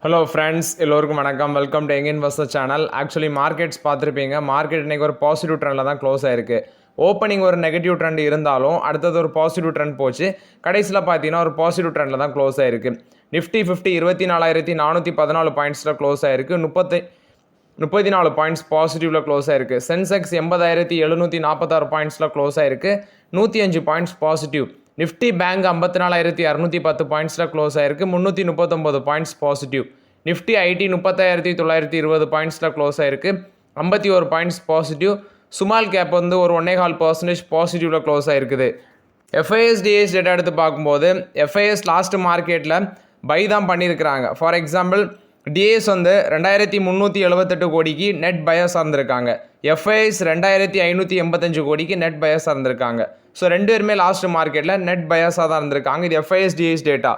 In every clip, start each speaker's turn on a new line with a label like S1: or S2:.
S1: Hello friends, எல்லோருக்கும் வணக்கம். Welcome to young investor channel. Actually markets பார்த்துருப்பீங்க. மார்க்கெட் இன்றைக்கி ஒரு பாசிட்டிவ் ட்ரெண்டில் தான் க்ளோஸ் ஆயிருக்கு. ஓப்பனிங் ஒரு நெகட்டிவ் ட்ரெண்ட் இருந்தாலும் அடுத்தது ஒரு பாசிட்டிவ் ட்ரெண்ட் போச்சு. கடைசியில் பார்த்தீங்கன்னா ஒரு பாசிட்டிவ் ட்ரெண்டில் தான் க்ளோஸ் ஆயிருக்கு. நிஃப்டி 24,414 பாயிண்ட்ஸில் க்ளோஸ் ஆயிருக்கு. 34 பாயிண்ட்ஸ் பாசிட்டிவில் க்ளோஸ் ஆயிருக்கு. சென்செக்ஸ் 80,746 பாயிண்ட்ஸில் க்ளோஸ் ஆயிருக்கு. 105 பாயிண்ட்ஸ் பாசிட்டிவ். நிஃப்டி பேங்க் 54,610 பாயிண்ட்ஸில் க்ளோஸ் ஆயிருக்கு. 339 பாயிண்ட்ஸ் பாசிட்டிவ். நிஃப்டி ஐடி 35,920 பாயிண்ட்ஸில் க்ளோஸ் ஆயிருக்கு. 51 பாயிண்ட்ஸ் பாசிட்டிவ். சுமால் கேப் வந்து ஒரு 1.5% பாசிட்டிவில் க்ளோஸ் ஆயிருக்குது. எஃப்ஐஎஸ் டிஎஸ் டேட்டா எடுத்து பார்க்கும்போது எஃப்ஐஎஸ் லாஸ்ட் மார்க்கெட்டில் பை தான் பண்ணியிருக்கிறாங்க. ஃபார் எக்ஸாம்பிள் டிஎஸ் வந்து 2,378 கோடிக்கு நெட் பயஸ் இருந்திருக்காங்க. எஃப்ஐஎஸ் 2,585 கோடிக்கு நெட் பயஸ் இருந்திருக்காங்க. ஸோ ரெண்டு பேருமே லாஸ்ட் மார்க்கெட்டில் நெட் பயஸாக தான் இருந்திருக்காங்க. இது எஃப்ஐஎஸ் டிஎஸ் டேட்டா.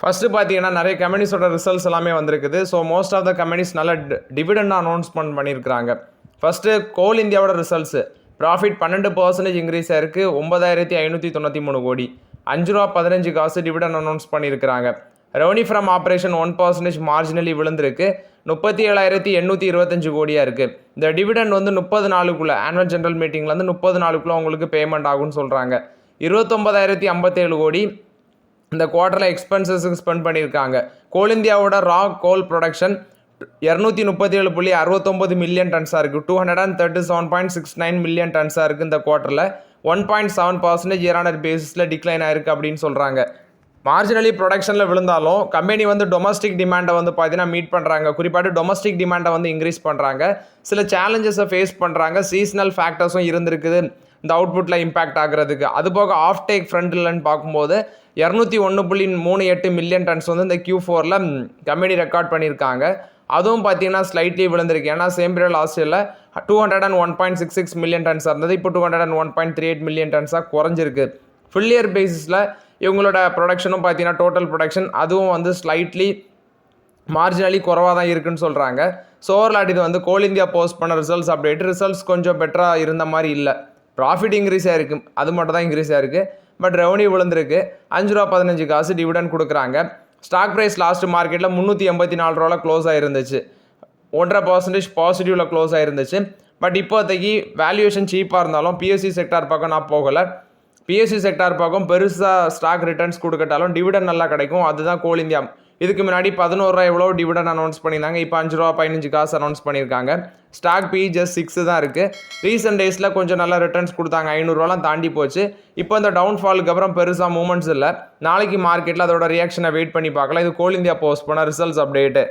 S1: ஃபஸ்ட்டு பார்த்தீங்கன்னா நிறைய கம்பெனிஸோட ரிசல்ட்ஸ் எல்லாமே வந்திருக்குது. So most of the companies நல்ல டிவிடெண்ட் அனௌன்ஸ்மெண்ட் பண்ணியிருக்கிறாங்க. ஃபஸ்ட்டு கோல் இந்தியாவோட ரிசல்ட்ஸு ப்ராஃபிட் 12% இன்க்ரீஸ் ஆயிருக்கு. 9,593 கோடி. ₹5.15 டிவிடெண்ட் அனௌன்ஸ் பண்ணியிருக்கிறாங்க. ரெவன்யூ ஃப்ரம் ஆப்ரேஷன் 1% மார்ஜினலி விழுந்திருக்கு. 37,825 கோடியாக இருக்குது. இந்த டிவிடெண்ட் வந்து 30 நாளுக்குள்ளே ஆனுவல் ஜென்ரல் மீட்டிங்கில் வந்து 30 நாளுக்குள்ளே அவங்களுக்கு பேமெண்ட் ஆகும்னு சொல்கிறாங்க. 29,057 கோடி இந்த குவார்ட்டரில் எக்ஸ்பென்சஸுக்கு ஸ்பெண்ட் பண்ணியிருக்காங்க. கோல் இந்தியாவோட ரா கோல் ப்ரொடக்ஷன் 237.69 மில்லியன் டன்ஸாக இருக்குது. 237.69 மில்லியன் டன்ஸாக இருக்குது இந்த குவார்ட்டரில். 1.7% இயர் பேசிஸில் டிக்ளைன் ஆயிருக்கு அப்படின்னு சொல்கிறாங்க. மார்ஜினலி ப்ரொடக்ஷனில் விழுந்தாலும் கம்பெனி வந்து டொமஸ்டிக் டிமாண்டை வந்து பார்த்தீங்கன்னா மீட் பண்ணுறாங்க. குறிப்பாக டொமஸ்டிக் டிமாண்டை வந்து இன்க்ரீஸ் பண்ணுறாங்க. சில சேலஞ்சஸை ஃபேஸ் பண்ணுறாங்க. சீசனல் ஃபேக்டர்ஸும் இருந்திருக்குது இந்த அவுட்புட்டில் இம்பாக்ட் ஆகிறதுக்கு. அதுபோக ஆஃப் டேக் ஃப்ரண்ட்லன்னு பார்க்கும்போது 201.38 மில்லியன் டன்ஸ் வந்து இந்த Q4ல் கம்பெனி ரெக்கார்ட் பண்ணியிருக்காங்க. அதுவும் பார்த்தீங்கன்னா ஸ்லைட்லி விழுந்திருக்கு. ஏன்னா சேம் பீரியட் லாஸ்ட் இயரில் 201.66 மில்லியன் டன்ஸாக இருந்தது. இப்போ 201.38 மில்லியன் டன்ஸாக குறைஞ்சிருக்கு. ஃபுல் இயர் பேசிஸில் இவங்களோட ப்ரொடக்ஷனும் பார்த்தீங்கன்னா டோட்டல் ப்ரொடக்ஷன் அதுவும் வந்து ஸ்லைட்லி மார்ஜினலி குறவாக தான் இருக்குன்னு சொல்கிறாங்க. ஸோ ஓவர்லாட் இது வந்து கோல் இந்தியா போஸ்ட் பண்ண ரிசல்ட்ஸ் கொஞ்சம் பெட்டராக இருந்த மாதிரி இல்லை. ப்ராஃபிட் இன்க்ரீஸ் ஆகிருக்கு, அது மட்டும் தான் இன்க்ரீஸ் ஆகிருக்கு. பட் ரெவன்யூ விழுந்திருக்கு. ₹5.15 டிவிடெண்ட் கொடுக்குறாங்க. ஸ்டாக் ப்ரைஸ் லாஸ்ட் மார்க்கெட்டில் 384 ரூபாவில் க்ளோஸ் ஆகிருந்துச்சு. 1.5% பாசிட்டிவில் க்ளோஸ் ஆகிருந்துச்சு. பட் இப்போதைக்கு வேல்யூவேஷன் சீப்பாக இருந்தாலும் பிஎஸ்சி செக்டார் பக்கம் நான் போகலை. பிஎஸ்சி செக்டார் பக்கம் பெருசாக ஸ்டாக் ரிட்டர்ன்ஸ் கொடுக்கட்டாலும் டிவிடெண்ட் நல்லா கிடைக்கும். அதுதான் கோல் இந்தியா. இதுக்கு முன்னாடி 11 ரூபா எவ்வளோ டிவிடெண்ட் அனௌன்ஸ் பண்ணியிருந்தாங்க. இப்போ ₹5.15 அனௌன்ஸ் பண்ணியிருக்காங்க. ஸ்டாக் பி ஜஸ்ட் 6 தான் இருக்குது. ரீசெண்ட் டேஸில் கொஞ்சம் நல்லா ரிட்டர்ன்ஸ் கொடுத்தாங்க. 500 ரூபாலாம் தாண்டி போச்சு. இப்போ இந்த டவுன்ஃபாலுக்கு அப்புறம் பெருசாக மூமெண்ட்ஸ் இல்லை. நாளைக்கு மார்க்கெட்டில் அதோட ரியாக்ஷனை வெயிட் பண்ணி பார்க்கலாம். இது கோல் இந்தியா போஸ்ட் பண்ண ரிசல்ட்ஸ் அப்டேட்டு.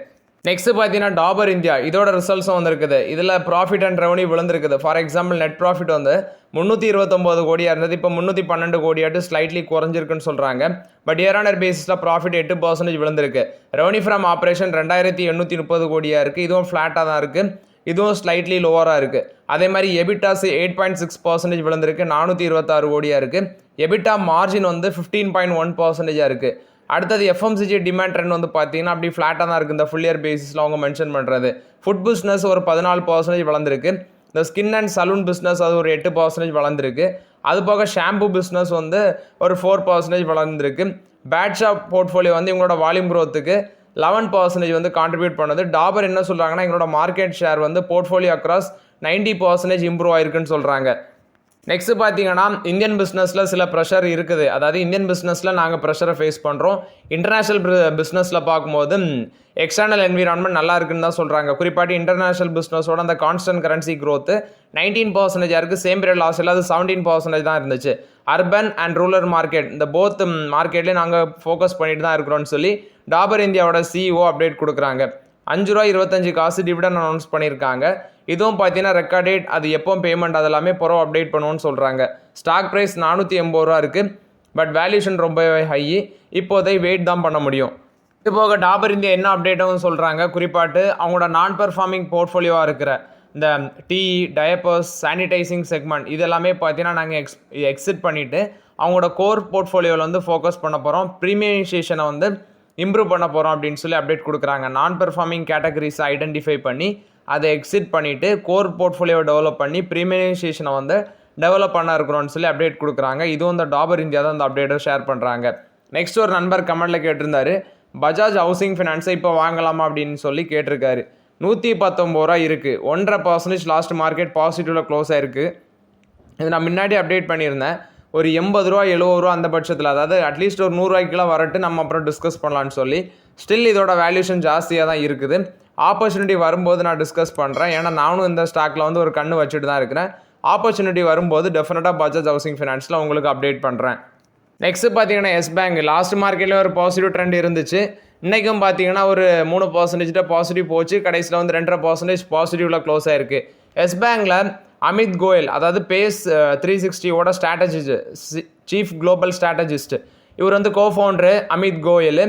S1: நெக்ஸ்ட் பார்த்தீங்கன்னா டாபர் இந்தியா, இதோட ரிசல்ட்ஸும் வந்துருக்குது. இதில் ப்ராஃபிட் அண்ட் ரெவன்யூ விழுந்திருக்குது. ஃபார் எக்ஸாம்பிள் நெட் ப்ராஃபிட் வந்து 329 கோடியாக இருந்தது. இப்போ 312 கோடியாட்டு ஸ்லைட்லி குறைஞ்சிருக்குன்னு சொல்கிறாங்க. பட் இயர் பேசிஸில் ப்ராஃபிட் 8% விழுந்திருக்கு. ரெவன்யூ ஃப்ரம் ஆப்ரேஷன் 2,830 கோடியாக இருக்குது. இதுவும் ஃப்ளாட்டாக தான் இருக்குது. இதுவும் ஸ்லைட்லி லோவராக இருக்குது. அதே மாதிரி எபிட்டாஸ் 8.6% விழுந்திருக்கு. 426 கோடியாக இருக்குது. எபிட்டா மார்ஜின் வந்து 15.1% இருக்குது. அடுத்தது எஃப்எம்சிஜி டிமாண்ட் ட்ரெண்ட் வந்து பார்த்தீங்கன்னா அப்படி ஃப்ளாட்டாக தான் இருக்குது. இந்த ஃபுல் இயர் பேசிஸில் அவங்க மென்ஷன் பண்ணுறது. ஃபுட் பிஸ்னஸ் ஒரு 14% வளர்ந்துருக்கு. இந்த ஸ்கின் அண்ட் சலூன் பிஸ்னஸ் அது ஒரு 8% வளர்ந்துருக்கு. அது போக ஷாம்பு பிஸ்னஸ் வந்து ஒரு 4% வளர்ந்துருக்கு. பேட் ஷாப் போர்ட்ஃபோலியோ வந்து இவங்களோட வால்யூம் க்ரோத்துக்கு 11% வந்து கான்ட்ரிபியூட் பண்ணுது. டாபர் என்ன சொல்கிறாங்கன்னா எங்களோட மார்க்கெட் ஷேர் வந்து போர்ட்ஃபோலியோ அக்ராஸ் 90% இம்ப்ரூவ் ஆயிருக்குன்னு சொல்கிறாங்க. நெக்ஸ்ட் பார்த்தீங்கன்னா இந்தியன் பிஸ்னஸில் சில ப்ரெஷர் இருக்குது. அதாவது இந்தியன் பிஸ்னஸில் நாங்கள் ப்ரெஷரை ஃபேஸ் பண்ணுறோம். இன்டர்நேஷ்னல் பிஸ்னஸில் பார்க்கும்போது எக்ஸ்டர்னல் என்விரான்மெண்ட் நல்லா இருக்குன்னு தான் சொல்கிறாங்க. குறிப்பாட்டி இன்டர்நேஷ்னல் பிஸ்னஸோட அந்த கான்ஸ்டன்ட் கரன்சி க்ரோத்து 19% இருக்குது. சேம் பீரியட் லாஸ்ட் இல்லை அது 17% தான் இருந்துச்சு. அர்பன் அண்ட் ரூரல் மார்க்கெட் இந்த போத் மார்க்கெட்லேயே நாங்கள் ஃபோக்கஸ் பண்ணிட்டு தான் இருக்கிறோன்னு சொல்லி டாபர் இந்தியாவோட CEO அப்டேட் கொடுக்குறாங்க. ₹5.25 டிவிடெண்ட் அனௌன்ஸ் பண்ணியிருக்காங்க. இதுவும் பார்த்தீங்கன்னா ரெக்கார்ட் டேட் அது எப்போ பேமெண்ட் அதெல்லாமே புறம் அப்டேட் பண்ணுவோன்னு சொல்கிறாங்க. ஸ்டாக் ப்ரைஸ் 480 ரூபா இருக்குது. பட் வேல்யூஷன் ரொம்பவே ஹை. இப்போதை வெயிட் தான் பண்ண முடியும். இது போக டாபர் இந்தியா என்ன அப்டேட்டும் சொல்கிறாங்க. குறிப்பாட்டு அவங்களோட நான் பெர்ஃபார்மிங் போர்ட்ஃபோலியோவாக இருக்கிற இந்த டீ, டயப்பர்ஸ், சானிடைசிங் செக்மெண்ட் இதெல்லாமே பார்த்தீங்கன்னா நாங்கள் எக்ஸிட் பண்ணிவிட்டு அவங்களோட கோர் போர்ட்ஃபோலியோவில் வந்து ஃபோக்கஸ் பண்ண போகிறோம். ப்ரீமியமைசேஷனை வந்து இம்ப்ரூவ் பண்ண போகிறோம் அப்படின்னு சொல்லி அப்டேட் கொடுக்குறாங்க. நான் பெர்ஃபார்மிங் கேட்டகரிஸை ஐடென்டிஃபை பண்ணி அதை எக்ஸிட் பண்ணிவிட்டு கோர் போர்ட்ஃபோலியோவை டெவலப் பண்ணி ப்ரீமியமைசேஷனை வந்து டெவலப் பண்ண இருக்கிறோன்னு சொல்லி அப்டேட் கொடுக்குறாங்க. இதுவும் இந்த டாபர் இந்தியா தான் இந்த அப்டேட்டை ஷேர் பண்ணுறாங்க. நெக்ஸ்ட் ஒரு நண்பர் கமெண்ட்டில் கேட்டிருந்தாரு பஜாஜ் ஹவுசிங் ஃபினான்ஸை இப்போ வாங்கலாமா அப்படின்னு சொல்லி கேட்டிருக்காரு. 119 ரூபா இருக்குது. 1.5% லாஸ்ட் மார்க்கெட் பாசிட்டிவில் க்ளோஸ் ஆயிருக்கு. இது நான் முன்னாடி அப்டேட் பண்ணியிருந்தேன். ஒரு 80 ரூபா 70 ரூபா அந்த பட்சத்தில், அதாவது அட்லீஸ்ட் ஒரு 100 ரூபாய்க்குலாம் வரட்டு நம்ம அப்புறம் டிஸ்கஸ் பண்ணலான்னு சொல்லி. ஸ்டில் இதோட வேல்யூஷன் ஜாஸ்தியாக தான் இருக்குது. ஆப்பர்ச்சுனிட்டி வரும்போது நான் டிஸ்கஸ் பண்ணுறேன். ஏன்னா நானும் இந்த ஸ்டாக்கில் வந்து ஒரு கண்ணு வச்சுட்டு தான் இருக்கிறேன். ஆப்பர்ச்சுனிட்டி வரும்போது டெஃபினட்டாக பஜாஜ் ஹவுசிங் ஃபினான்ஸில் உங்களுக்கு அப்டேட் பண்ணுறேன். நெக்ஸ்ட்டு பார்த்தீங்கன்னா எஸ் பேங்க். லாஸ்ட் மார்க்கெட்டில் ஒரு பாசிட்டிவ் ட்ரெண்ட் இருந்துச்சு. இன்றைக்கும் பார்த்தீங்கன்னா ஒரு 3% பாசிட்டிவ் போச்சு. கடைசியில் வந்து 2.5% பாசிட்டிவில் க்ளோஸ் ஆயிருக்கு. எஸ் பேங்கில் அமித் கோயல், அதாவது பேஸ் 360ஓட ஸ்ட்ராட்டஜிஸ்ட், சீஃப் குளோபல் ஸ்ட்ராட்டஜிஸ்ட், இவர் வந்து cofounder Amit Goyal.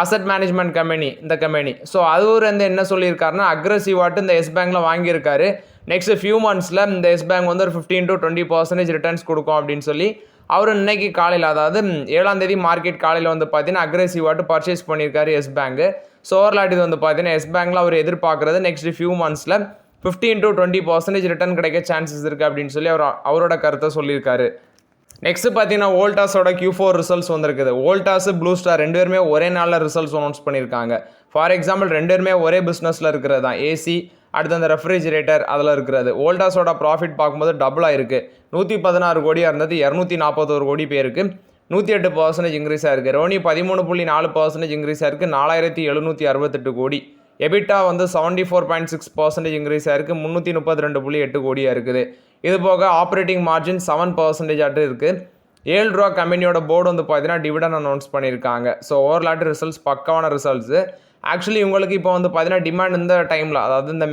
S1: Asset management company இந்த கம்பெனி. ஸோ அவர் வந்து என்ன சொல்லியிருக்காருன்னா, அக்ரெசிவாட்டு இந்த எஸ் பேங்கில் வாங்கியிருக்காரு. நெக்ஸ்ட் ஃபியூ மந்த்ஸில் இந்த எஸ் பேங்க் வந்து ஒரு 15 to 20% ரிட்டர்ன்ஸ் கொடுக்கும் அப்படின்னு சொல்லி அவர் இன்னைக்கு காலையில், அதாவது 7ஆம் தேதி மார்க்கெட் காலையில் வந்து பார்த்தீங்கன்னா அக்ரெசிவாட்டு பர்ச்சேஸ் பண்ணியிருக்காரு எஸ் பேங்க். ஸோ ஓவர்லாட் இது வந்து பார்த்தீங்கன்னா எஸ் பேங்கில் அவர் எதிர்பார்க்குறது நெக்ஸ்ட் ஃபியூ மந்த்ஸில் 15 to 20% ரிட்டர்ன் கிடைக்க சான்சஸ் இருக்குது அப்படின்னு சொல்லி அவரோட கருத்தை சொல்லியிருக்காரு. நெக்ஸ்ட் பார்த்தீங்கன்னா வோல்டாஸோட Q4 ரிசல்ட்ஸ் வந்திருக்குது. வோல்டாஸ் ப்ளூ ஸ்டார் 2 பேருமே ஒரே நாளில் ரிசல்ட்ஸ் அனௌன்ஸ் பண்ணியிருக்காங்க. ஃபார் எக்ஸாம்பிள் 2 பேருமே ஒரே பிஸ்னஸில் இருக்கிறது தான். ஏசி, அடுத்து அந்த ரெஃப்ரிஜிரேட்டர் அதில் இருக்கிறது. வோல்டாஸோட ப்ராஃபிட் பார்க்கும்போது டபுளாக இருக்குது. 116 கோடியாக இருந்தது 241 கோடி பேருக்கு 108% இன்க்ரீஸ் ஆயிருக்கு. ரெவன்யூ 13.4% இன்க்ரீஸ் ஆயிருக்கு 4768 கோடி. எபிட்டா வந்து 74.6% இன்க்ரீஸ் ஆயிருக்கு 332.8 கோடியாக இருக்குது. இது போக ஆப்ரேட்டிங் மார்ஜின் 7% ஆட்டு இருக்குது. 7 ரூபா கம்பெனியோட போர்டு வந்து பார்த்தீங்கன்னா டிவிடன் அனௌன்ஸ் பண்ணியிருக்காங்க. ஸோ ஓவர்லாட் ரிசல்ட்ஸ் பக்காவான ரிசல்ட்ஸு. ஆக்சுவலி உங்களுக்கு இப்போ வந்து பார்த்தீங்கன்னா டிமாண்ட் இந்த டைமில், அதாவது இந்த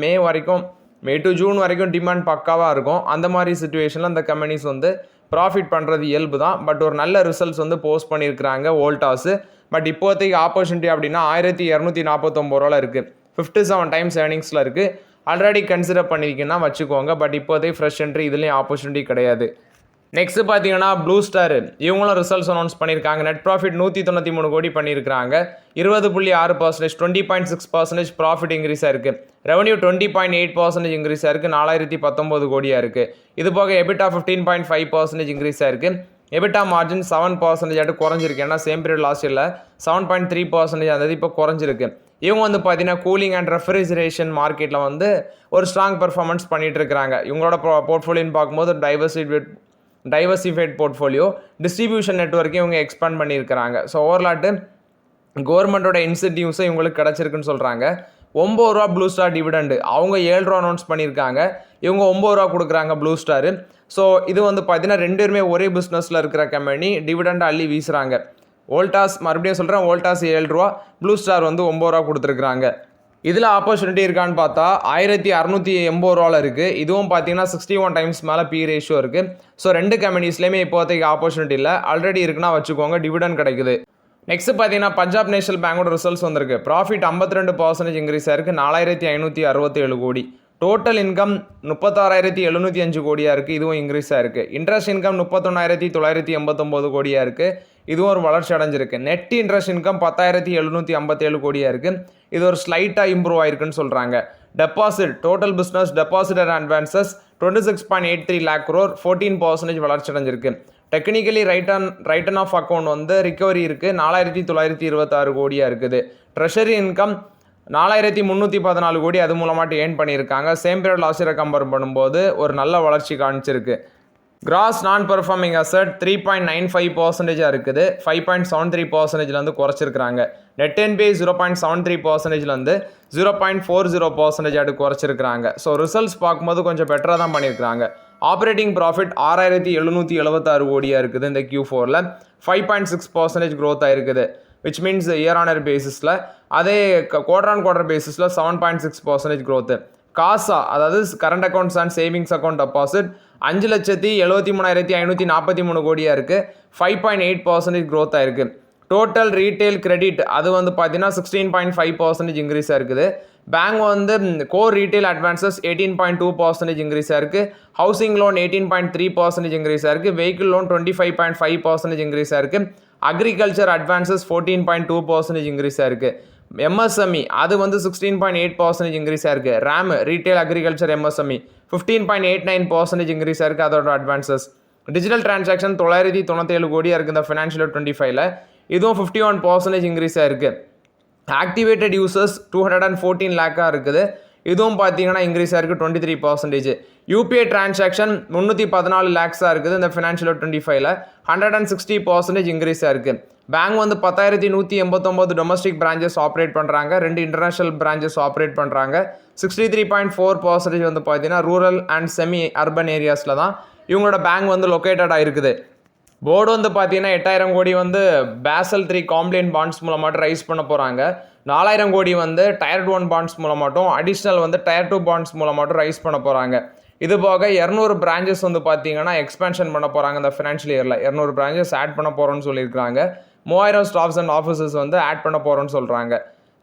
S1: மே டு ஜூன் வரைக்கும் டிமாண்ட் பக்காவாக இருக்கும். அந்த மாதிரி சுச்சுவேஷனில் அந்த கம்பெனிஸ் வந்து ப்ராஃபிட் பண்ணுறது இயல்பு தான். பட் ஒரு நல்ல ரிசல்ட்ஸ் வந்து போஸ்ட் பண்ணியிருக்கிறாங்க வோல்டாஸு. பட் இப்போதைக்கு ஆப்பர்ச்சுனிட்டி அப்படின்னா 1249 ரூபாவில் இருக்குது. 57 டைம்ஸ் ஏர்னிங்ஸில் இருக்குது. ஆல்ரெடி கன்சிடர் பண்ணியிருக்கீங்கன்னா வச்சுக்கோங்க. பட் இப்போதைக்கு ஃப்ரெஷ் என்ட்ரி இதுலேயும் ஆப்பர்ச்சுனிட்டி கிடையாது. நெக்ஸ்ட் பார்த்தீங்கன்னா ப்ளூ ஸ்டார், இவங்களும் ரிசல்ட்ஸ் அனௌன்ஸ் பண்ணியிருக்காங்க. நெட் ப்ராஃபிட் 193 கோடி பண்ணியிருக்காங்க. 20.6%, 20.6% ப்ராஃபிட் இன்க்ரீஸ் ஆயிருக்கு. ரெவன்யூ 20.8% இன்க்ரீஸ் ஆயிருக்கு 4019 கோடியாக இருக்குது. இது போக எபிட்டா 15.5% இன்க்ரீஸ் ஆயிருக்கு. எபிட்டா மார்ஜின் 7% ஆட்டு குறைஞ்சிருக்கு. ஏன்னா சேம் பீரியட் லாஸ்ட் இல்லை 7.3% அந்த இப்போ குறைஞ்சிருக்கு. இவங்க வந்து பார்த்தீங்கன்னா கூலிங் அண்ட் ரெஃப்ரிஜரேஷன் மார்க்கெட்டில் வந்து ஒரு ஸ்ட்ராங் பெர்ஃபார்மன்ஸ் பண்ணிகிட்டு இருக்கிறாங்க. இவங்களோட போர்ட்ஃபோலியோன்னு பார்க்கும்போது டைவர்சிஃபைட் போர்ட்ஃபோலியோ, டிஸ்ட்ரிபியூஷன் நெட்வொர்க்கையும் இவங்க எக்ஸ்பேண்ட் பண்ணியிருக்கிறாங்க. ஸோ ஓவர்லாட்டு கவர்மெண்ட்டோட இன்சென்டிவ்ஸும் இவங்களுக்கு கிடச்சிருக்குன்னு சொல்கிறாங்க. 9 ரூபா ப்ளூ ஸ்டார் டிவிடெண்டு, அவங்க 7 ரூபா அனௌன்ஸ் பண்ணியிருக்காங்க. இவங்க 9 ரூபா கொடுக்குறாங்க ப்ளூ ஸ்டாரு. ஸோ இது வந்து பார்த்தீங்கன்னா 2 பேருமே ஒரே பிஸ்னஸில் இருக்கிற கம்பெனி, டிவிடெண்ட் அள்ளி வீசுகிறாங்க. வோல்டாஸ், மறுபடியும் சொல்கிறேன், வோல்டாஸ் 7 ரூபா, ப்ளூ ஸ்டார் வந்து 9 ரூபா கொடுத்துருக்குறாங்க. இதில் ஆப்பர்ச்சுனிட்டி இருக்கான்னு பார்த்தா 1680 ரூபாவில் இருக்குது. இதுவும் பார்த்தீங்கன்னா 61 டைம்ஸ் மேலே பி ரேஷியோ இருக்குது. ஸோ 2 கம்பெனிஸ்லேயுமே இப்போதைக்கு ஆப்பர்ச்சுனிட்டி இல்லை. ஆல்ரெடி இருக்குன்னா வச்சுக்கோங்க, டிவிடெண்ட் கிடைக்குது. நெக்ஸ்ட் பார்த்தீங்கன்னா பஞ்சாப் நேஷனல் பேங்கோட ரிசல்ட்ஸ் வந்திருக்கு. ப்ராஃபிட் 52% இன்க்ரீஸ் ஆயிருக்கு 4567 கோடி. டோட்டல் இன்கம் 36,705 கோடியாக இருக்குது. இதுவும் இன்க்ரீஸ் ஆயிருக்கு. இன்ட்ரெஸ்ட் இன்கம் 31,989 கோடியாக இருக்குது. இதுவும் ஒரு வளர்ச்சி அடைஞ்சிருக்கு. நெட் இன்ட்ரெஸ்ட் இன்கம் 10,757 கோடியாக இருக்குது. இது ஒரு ஸ்லைட்டாக இம்ப்ரூவ் ஆயிருக்குன்னு சொல்கிறாங்க. Deposit, total business deposit and advances 26.83 lakh crore, 14% வளர்ச்சி அடைஞ்சிருக்கு. டெக்னிக்கலி ரைட்டன் ஆஃப் அக்கௌண்ட் வந்து ரிகவரி இருக்குது 4,926 கோடியாக இருக்குது. ட்ரெஷரி இன்கம் 4,314 கோடி அது மூலமாட்டு ஏர்ன் பண்ணியிருக்காங்க. சேம் பீரியட் லாஸ்ட் இயரை கம்பேர் பண்ணும்போது ஒரு நல்ல வளர்ச்சி காணிச்சிருக்கு. கிராஸ் நான் பெர்ஃபார்மிங் அசட் 3.95% இருக்குது. 5.73% குறைச்சிருக்கிறாங்க. நெட் என்பிஐ 0.73% 0.40% குறைச்சிருக்கிறாங்க. ஸோ ரிசல்ட்ஸ் பார்க்கும்போது கொஞ்சம் பெட்டராக தான் பண்ணியிருக்கிறாங்க. ஆப்ரேட்டிங் ப்ராஃபிட் 6,776 கோடியாக இருக்குது இந்த Q4ல் 5.6% க்ரோத் ஆயிருக்குது. Which means year on year பேசிஸில். அதே குவார்டர் ஆன் குவார்டர் பேசிஸில் 7.6% க்ரோத்து. காசா, அதாவது current accounts and savings account deposit 5,73,543 கோடியாக இருக்குது. 5.8% க்ரோத் ஆயிருக்கு. டோட்டல் ரீட்டைல் கிரெடிட் அது வந்து பார்த்தீங்கன்னா 16.5% இன்க்ரீஸாக இருக்குது. பேங்க் வந்து கோர் ரீட்டைல் அட்வான்சஸ் 18.2% இன்க்ரீஸாக இருக்குது. ஹவுசிங் லோன் 18.3% இன்க்ரீஸாக இருக்குது. வெஹிக்கிள் லோன் 25.5% இன்க்ரீஸாக இருக்குது. அக்ரிகல்ச்சர் அட்வான்சஸ் 14.2% இன்க்ரீஸாக இருக்குது. எம்எஸ்எம்இ அது வந்து 16.8% இன்க்ரீஸாக இருக்குது. ரேம் ரீட்டைல் அக்ரிகல்ச்சர் எம்எஸ்எம்இ 15.89% இன்க்ரீஸாக இருக்குது அதோட அட்வான்சஸ். டிஜிட்டல் டிரான்சாக்ஷன் 997 கோடியாக இருக்குது இந்த ஃபினான்ஷியல் 25ல். இதுவும் 51% இன்க்ரீஸாக இருக்குது. ஆக்டிவேட்டட் யூசர்ஸ் 214 லேக்காக இருக்குது. இதுவும் பார்த்தீங்கன்னா இன்க்ரீஸ் ஆயிருக்கு 23%. யூபிஐ டிரான்சாக்ஷன் 314 லேக்ஸாக இருக்குது இந்த ஃபினான்ஷியல் 25ல் 160% இன்க்ரீஸ் ஆயிருக்கு. பேங்க் வந்து 10,189 டொமஸ்டிக் பிரான்ச்சஸ் ஆப்ரேட் பண்ணுறாங்க, 2 இன்டர்நேஷனல் பிரான்ச்சஸ் ஆப்ரேட் பண்ணுறாங்க. 63.4% வந்து பார்த்தீங்கன்னா ரூரல் அண்ட் செமி அர்பன் ஏரியாஸில் தான் இவங்களோட பேங்க் வந்து லொக்கேட்டட் ஆகிருக்குது. போர்டு வந்து பார்த்தீங்கன்னா 8,000 கோடி வந்து பேசல் 3 காம்ப்ளைண்ட் பாண்ட்ஸ் மூலமாட்டும் ரைஸ் பண்ண போகிறாங்க. 4,000 கோடி வந்து டயர் 1 பாண்ட்ஸ் மூலமாட்டும், அடிஷ்னல் வந்து டயர் 2 பாண்ட்ஸ் மூலமாட்டும் ரைஸ் பண்ண போகிறாங்க. இது போக 200 பிரான்ச்சஸ் வந்து பார்த்தீங்கன்னா எக்ஸ்பென்ஷன் பண்ண போகிறாங்க இந்த ஃபினான்ஷியல் இயரில். 200 பிரான்ச்சஸ் ஆட் பண்ண போகிறோன்னு சொல்லியிருக்காங்க. 3000 ஸ்டாஃப்ஸ் அண்ட் ஆஃபீஸர்ஸ் வந்து ஆட் பண்ண போகிறோன்னு சொல்கிறாங்க.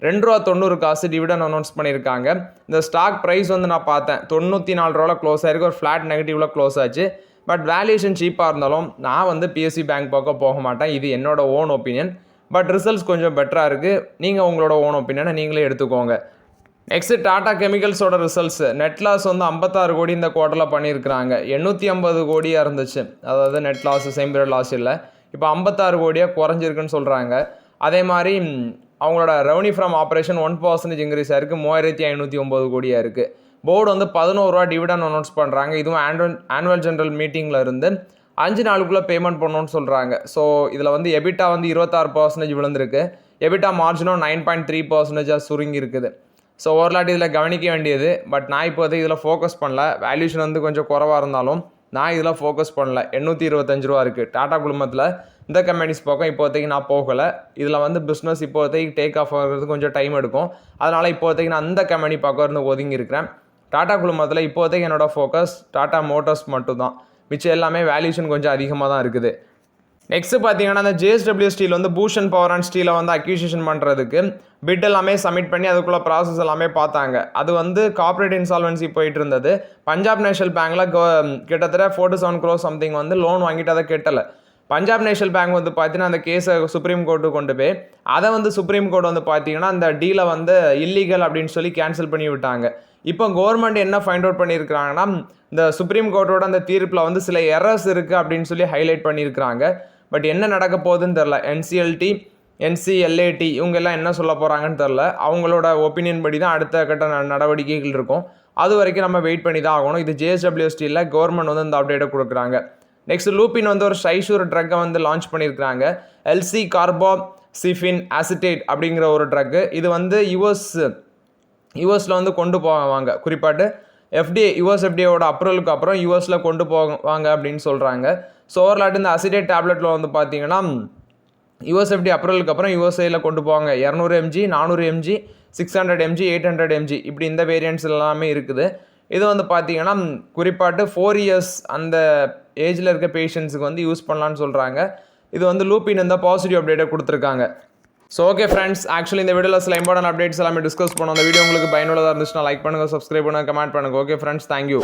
S1: ₹2.90 டிவிடன் அனௌன்ஸ் பண்ணியிருக்காங்க. இந்த ஸ்டாக் ப்ரைஸ் வந்து நான் பார்த்தேன், ₹94 க்ளோஸ் ஆயிருக்கு, ஒரு ஃப்ளாட் நெகட்டிவில் க்ளோஸ் ஆச்சு. பட் வேல்யூஷன் சீப்பாக இருந்தாலும் நான் வந்து பிஎஸ்சி பேங்க் பக்கம் போக மாட்டேன். இது என்னோட ஓன் ஒப்பீனியன். பட் ரிசல்ட்ஸ் கொஞ்சம் பெட்டராக இருக்குது. நீங்கள் உங்களோட ஓன் ஒப்பீனியனை நீங்களே எடுத்துக்கோங்க. நெக்ஸ்ட்டு டாடா கெமிக்கல்ஸோட ரிசல்ட்ஸ். நெட் லாஸ் வந்து 56 கோடி இந்த குவார்ட்டரில் பண்ணியிருக்கிறாங்க. 850 கோடியாக இருந்துச்சு, அதாவது net loss same period loss இல்லை. இப்போ 56 கோடியாக குறைஞ்சிருக்குன்னு சொல்கிறாங்க. அதே மாதிரி அவங்களோட ரெவன்யூ ஃப்ரம் ஆப்ரேஷன் 1% இன்க்ரீஸ் ஆயிருக்கு, 3,509 கோடியாக இருக்குது. போர்டு வந்து ₹11 டிவிடன் அனௌன்ஸ் பண்ணுறாங்க. இதுவும் ஆனுவல் ஜென்ரல் மீட்டிங்கில் இருந்து 5 நாளுக்குள்ளே பேமெண்ட் பண்ணணும்னு சொல்கிறாங்க. ஸோ இதில் வந்து எபிட்டா வந்து 26% விழுந்திருக்கு. எபிட்டா மார்ஜினும் 9.3% சுருங்கி இருக்குது. ஸோ ஓரலாட்டி இதில் கவனிக்க வேண்டியது. பட் நான் இப்போதைக்கு இதில் ஃபோக்கஸ் பண்ணல. வேல்யூஷன் வந்து கொஞ்சம் குறவாக இருந்தாலும் நான் இதில் ஃபோக்கஸ் பண்ணல. ₹825 இருக்குது. டாடா குழுமத்தில் இந்த கம்பெனிஸ் பக்கம் இப்போதைக்கு நான் போகலை. இதில் வந்து பிஸ்னஸ் இப்போதைக்கு டேக் ஆஃப் ஆகிறது கொஞ்சம் டைம் எடுக்கும். அதனால் இப்போதைக்கு நான் அந்த கம்பெனி பக்கம் இருந்து ஒதுங்கி இருக்கிறேன். டாடா குழுமத்தில் இப்போதைக்கு என்னோடய ஃபோக்கஸ் டாடா மோட்டார்ஸ் மட்டும்தான். மிச்சம் எல்லாமே வேல்யூஷன் கொஞ்சம் அதிகமாக தான் இருக்குது. நெக்ஸ்ட்டு பார்த்தீங்கன்னா அந்த ஜேஎஸ்டபிள்யூ ஸ்டீல் வந்து பூஷன் பவர் அண்ட் ஸ்டீலை வந்து அக்யூசியேஷன் பண்ணுறதுக்கு பிட் எல்லாமே சப்மிட் பண்ணி அதுக்குள்ளே ப்ராசஸ் எல்லாமே பார்த்தாங்க. அது வந்து கார்ப்பரேட் இன்சால்வன்சி போயிட்டு இருந்தது. பஞ்சாப் நேஷனல் பேங்க்கில் கிட்டத்தட்ட 47 crore சம்திங் வந்து லோன் வாங்கிட்டு அதை கெட்டலை. பஞ்சாப் நேஷனல் பேங்க் வந்து பார்த்தீங்கன்னா அந்த கேஸை சுப்ரீம் கோர்ட்டுக்கு கொண்டு போய் அதை வந்து சுப்ரீம் கோர்ட் வந்து பார்த்தீங்கன்னா அந்த டீலை வந்து இல்லீகல் அப்படின்னு சொல்லி கேன்சல் பண்ணி விட்டாங்க. இப்போ கவர்மெண்ட் என்ன ஃபைண்ட் அவுட் பண்ணியிருக்கிறாங்கன்னா இந்த சுப்ரீம் கோர்ட்டோட அந்த தீர்ப்பில் வந்து சில எரர்ஸ் இருக்குது அப்படின்னு சொல்லி ஹைலைட் பண்ணியிருக்கிறாங்க. பட் என்ன நடக்க போகுதுன்னு தெரில. NCLT, NCLAT இவங்க எல்லாம் என்ன சொல்ல போகிறாங்கன்னு தெரில. அவங்களோட ஒப்பீனியன் படி தான் அடுத்த கட்ட நடவடிக்கைகள் இருக்கும். அது வரைக்கும் நம்ம வெயிட் பண்ணி தான் ஆகணும். இது JSW ஸ்டீலில் கவர்மெண்ட் வந்து இந்த அப்டேட்டை கொடுக்குறாங்க. நெக்ஸ்ட் லூப்பின் வந்து ஒரு ஷைஷூர் ட்ரக்கை வந்து லான்ச் பண்ணியிருக்கிறாங்க. LC கார்பாக்சிஃபின் அசிட்டேட் அப்படிங்கிற ஒரு ட்ரக்கு. இது வந்து யூஎஸில் வந்து கொண்டு போவாங்க. குறிப்பாட்டு US FDAவோட அப்ரூவலுக்கு அப்புறம் யூஎஸில் கொண்டு போவாங்க அப்படின்னு சொல்கிறாங்க. ஸோ ஓவர்லாட்டு இந்த அசிடேட் டேப்லெட்டில் வந்து பார்த்தீங்கன்னா US FDA அப்ரூவலுக்கு அப்புறம் USAயில் கொண்டு போவாங்க. 200 mg, 400 mg, 600 mg, 800 mg இப்படி இந்த வேரியன்ட்ஸ் எல்லாமே இருக்குது. இது வந்து பார்த்தீங்கன்னா குறிப்பாட்டு 4 years அந்த ஏஜில் இருக்க பேஷண்ட்ஸுக்கு வந்து யூஸ் பண்ணலான்னு சொல்கிறாங்க. இது வந்து லூப்பின் இந்த பாசிட்டிவ் அப்டேட்டை கொடுத்துருக்காங்க. ஸோ ஓகே ஃப்ரெண்ட்ஸ், ஆக்சுவலி இந்த வீடியோவில் சில இம்பார்ட்டன்ட் அப்டேட்ஸ் எல்லாமே டிஸ்கஸ் பண்ணோம். அந்த வீடியோ உங்களுக்கு பயனுள்ளதாக இருந்துச்சுன்னா லைக் பண்ணுங்கள், சப்ஸ்கிரைப் பண்ணுங்கள், கமெண்ட் பண்ணுங்கள். Okay friends, thank you.